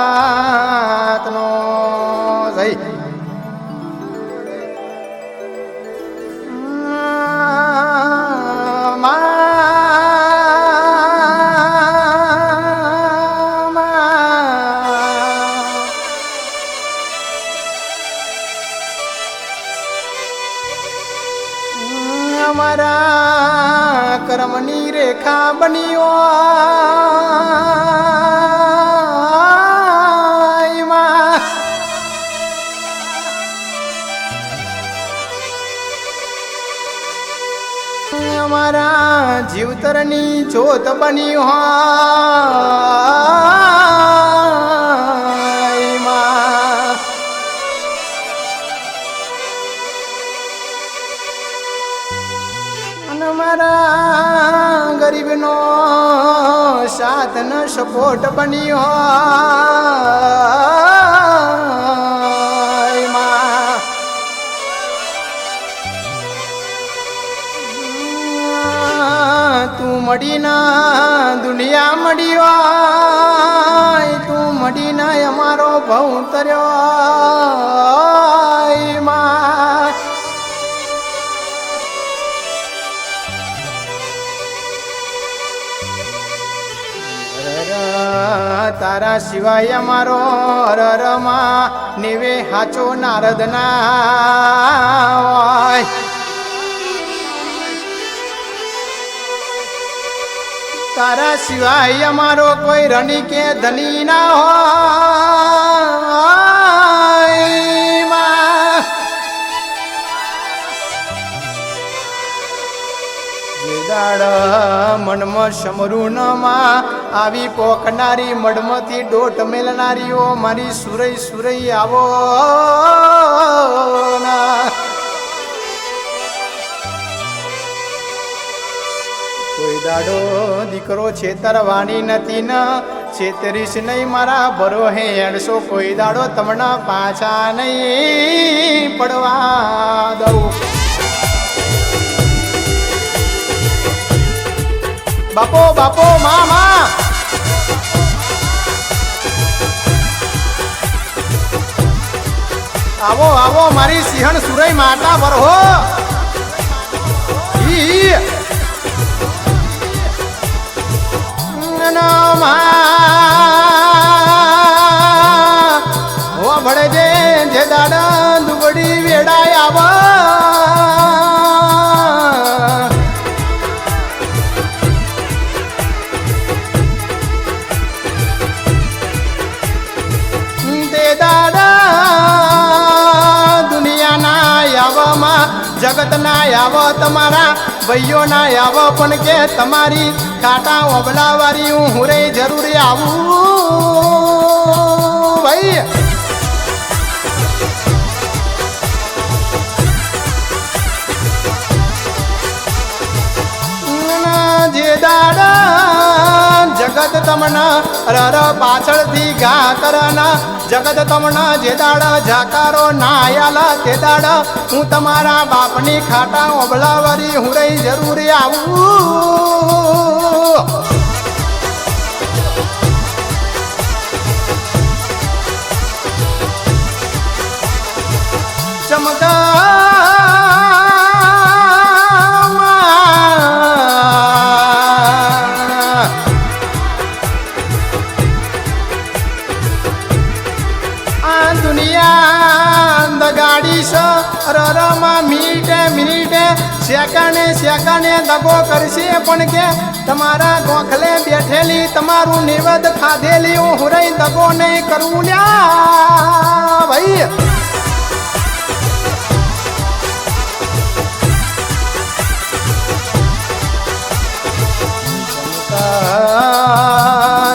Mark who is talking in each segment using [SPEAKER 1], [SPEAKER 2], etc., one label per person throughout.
[SPEAKER 1] નાથનો જય અમારા કર્મની રેખા બન્યો અમારા જીવતરની જ્યોત બની હોય મારા ગરીબનો સાથ ન સપોર્ટ બની હોય તું મળીના દુનિયા મળી હોય તું મળીના અમારો ભવ તર્યો માં તારા સિવાય અમારો રરમાં નેવે હાચો નારદ ના હોય તારા સિવાય અમારો કોઈ રણી કે ધની ના હોય દાડ મનમાં સમરું માં આવી પોકનારી મડમાંથી ડોટ મેલનારીઓ મારી સુરઈ સુરઈ આવો કોઈ દાડો દીકરો છેતરવાની નથી ન છેતરીશ નહીં મારા ભરો હે એડસો કોઈ દાડો તમને પાછા નહીં પડવા દઉં બાપો બાપો મામા આવો આવો મારી સિંહણ સુરઈ માતા વરહો હો ભળે જે દાડા દુબડી વેડાય આવા જગત ના આવો તમારા ભાઈઓ ના આવો પણ કે તમારી કાંટા ઓબલા વાળી હું હુરે જરૂરી આવું ભાઈ જે દાડા જગત તમને રર પાછળથી ઘા કરના જગત તમને જે દાડા જાકારો ના આયાલા તે દાડા હું તમારા બાપની ખાટા ઓબલાવારી હું રહી જરૂરી આવું ચમકા રરમાં મિનિટે સેકન્ડે દગો કરશે પણ કે તમારા ગોખલે બેઠેલી તમારું નિવેદ ખાધેલી હું હુરઈ દગો નહીં કરું લ્યા ભાઈ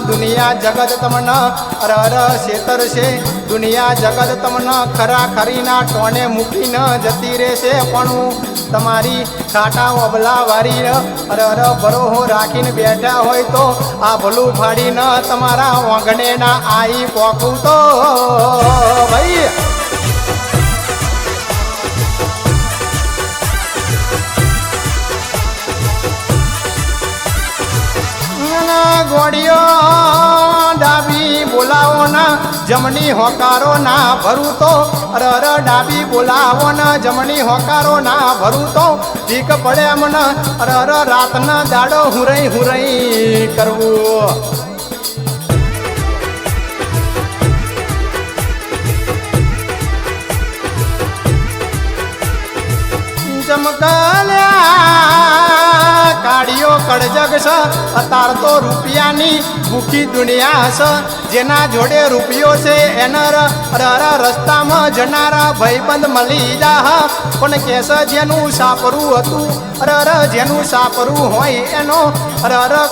[SPEAKER 1] દુનિયા જગત તમને અરર શેતર છે દુનિયા જગત તમને ખરા ખરીના ટોને મૂકીને જતી રહેશે પણ હું તમારી ખાટા ઓબલા વારી અરર ભરોહો રાખીને બેઠા હોય તો આ ભલું ફાડીને તમારા ઓગણે ના આઈ પોખું તો ભાઈ ગોળીઓ ડાબી બોલ જમણી હોકારો ના ભરું તો અરર ડાબી બોલાવો ને જમણી હોકારો ના ભરું તો ઠીક પડે મને અરર રાતના દાડો હુરઈ હુરઈ કરવું ચમકલ્યા કાળીઓ કડજગ છે અતાર તો રૂપિયાની ભૂખી દુનિયા છે જેના જોડે રૂપિયો છે એના રસ્તામાં જનારા ભાઈબંધ મળી જા પણ કેસ જેનું સાપરું હતું જેનું સાપરું હોય એનો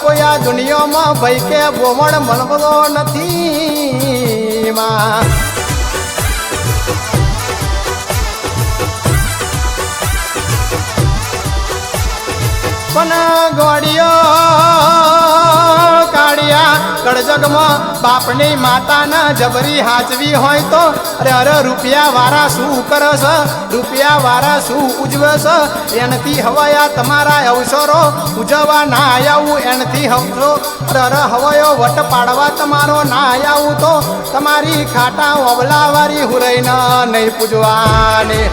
[SPEAKER 1] કોઈ આ દુનિયામાં ભાઈ કે બોમણ મળતો નથી માં પણ ગોળીઓ કાળિયા કડજગમાં બાપની માતાના જબરી હાચવી હોય તો અરે રૂપિયા વાળા શું કરસ રૂપિયા વાળા શું ઉજવસ એનથી હવાયા તમારા અવસરો ઉજવવા ના આવું એનથી હવસો હવાયો વટ પાડવા તમારો ના આવું તો તમારી ખાટા ઓબલાવાળી હુરઈના નહીં પૂજવાની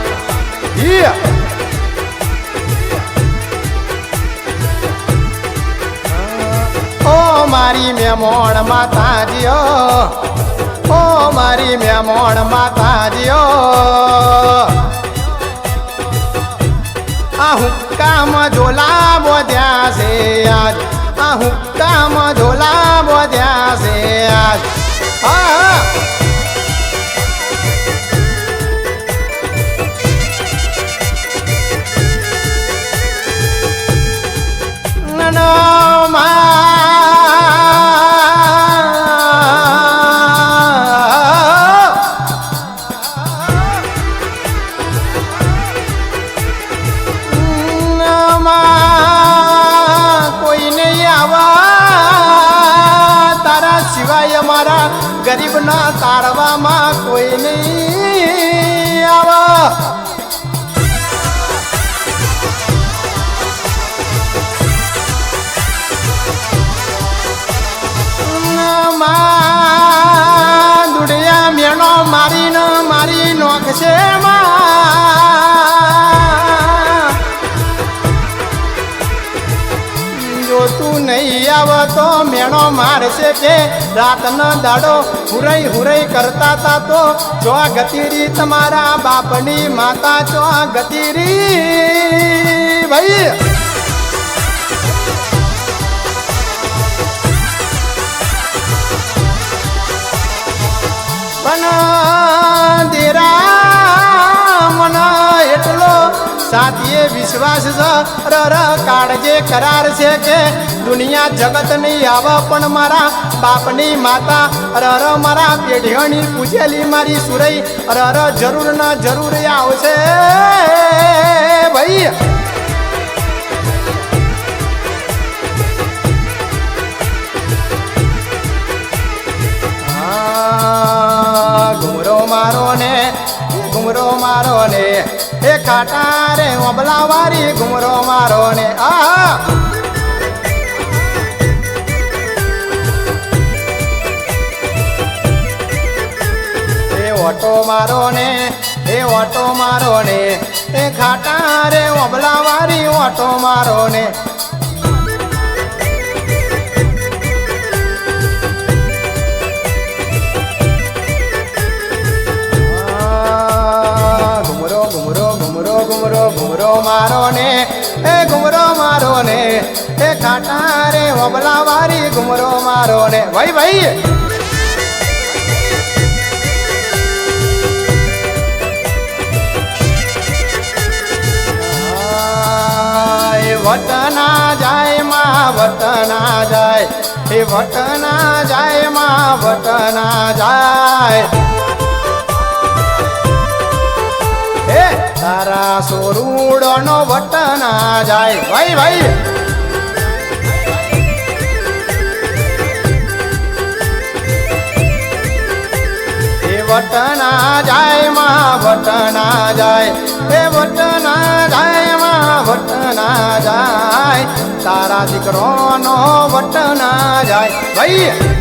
[SPEAKER 1] ઓ મારી મેમોણ માતાજીઓ ઓ મારી મેમોણ માતાજીઓ આ હુક્કામ ઝોલા બોધ્યા છે આજ આ હુક્કામ ઝોલા બોધ્યા છે આજ ગરીબ ના તાળવામાં કોઈ નહીં આવા દુડિયા મેણો મારીને મારી નોખ છે તું નહીં આવ તો મેણો મારશે કે રાતનો દાડો હુરઈ હુરઈ કરતા તા તો જો ગતિરી તમારા બાપની માતા જો ગતિરી ભાઈ પણ દેરા મને એટલો સાથીએ વિશ્વાસ કાળજે કરાર છે કે દુનિયા જગત નહીં આવે પણ મારા બાપની માતા મારા પેઢીઓની પૂછેલી મારી સુરઈ જરૂર ના જરૂર આવશે ભાઈ ઘુમરો મારો ને એ ખાટા રે ઓબલા વારી ઘુમરો મારો ને ઓટો મારો ને એ ઓટો મારો ને એ ખાટા રે ઓબલા વારી ઓટો મારો ને ઘુમરો મારો ને એ ઘુમરો મારો ને એ ખાટા રે ઓબલા વારી ઘુમરો મારો ને ભાઈ ભાઈ વટના જાય માં વટના જાય એ વટના જાય માં વટના જાય એ તારા સોરુડો નો વટના જાય ભાઈ ભાઈ એ વટના જાય માં વટના જાય એ વટના જાય માં વટના જાય તારા દીકરો નો વટના જાય ભાઈ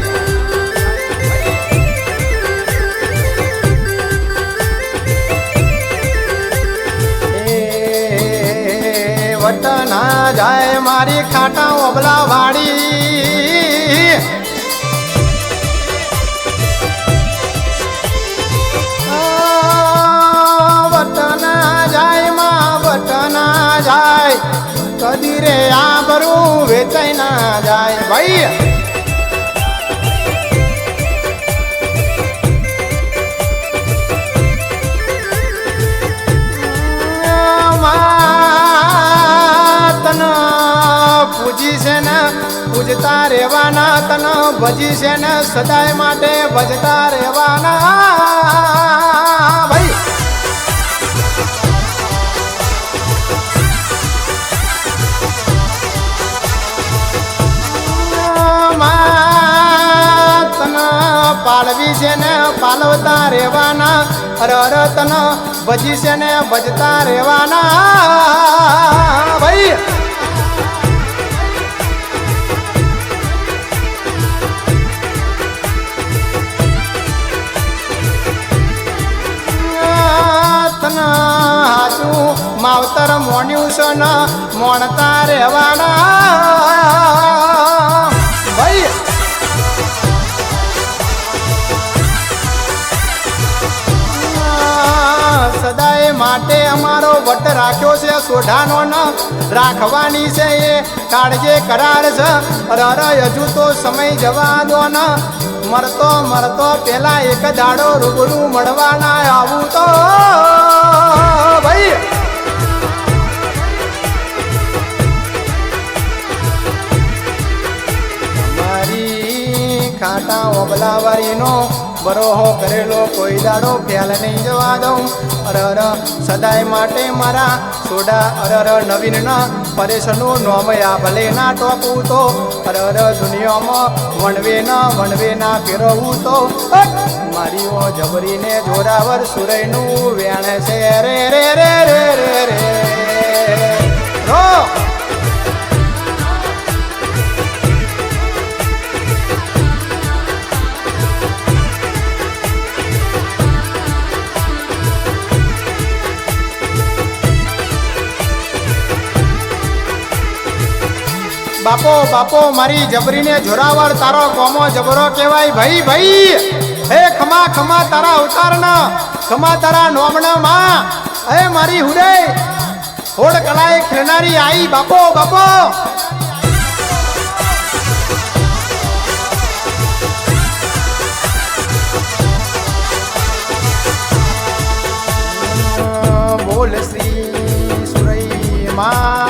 [SPEAKER 1] જાય મારી ખાટા ઓબલા વાળી વટના જાય માં વટના જાય કદી રે આબરું વેચાઈ ના જાય ભાઈ પૂજી છે ને પૂજતા રહેવાના તન ભજી છે ને સદાય માટે ભજતા રહેવાના ભાઈ તન પાળવી છે ને પાલવતા રહેવાના અરર તન ભજી છે ને ભજતા રહેવાના ભાઈ હાચું માવતર મોન્યું છે ન મોણતા રહેવાના ભાઈ સદાય માટે અમારો વટ રાખ્યો છે સોઢાનો ન રાખવાની છે એ કાળજે કરાર છે અરે હજુ તો સમય જવા દો ન મરતો મરતો પેલા એક દાડો રૂબરૂ મળવાના આવું તો ભાઈ મારી ખાટા ઓબલાવારીનો બરોહો કરેલો કોઈ દાડો ફેલ નહીં જવા દઉં અરર સદાય માટે મારા સોડા અરર નવીન ના પરેશનું નોમયા ભલે ના ટોકું તો અરર દુનિયામાં વણવે ના ફેરવવું તો મારી ઓ જબરીને જોરાવર સુરયનું વેણ છે રે રે રે રે રે રે રો બાપો બાપો મારી જબરીને જોરાવર તારો કોમો જબરો કહેવાય ભાઈ ભાઈ હે ખમા ખમા તારા અવતારના ખમા તારા નોમણા માં હે મારી હુડે હોડ કલાએ ખેનારી આઈ બાપો બાપો બોલ શ્રી સુરૈ માં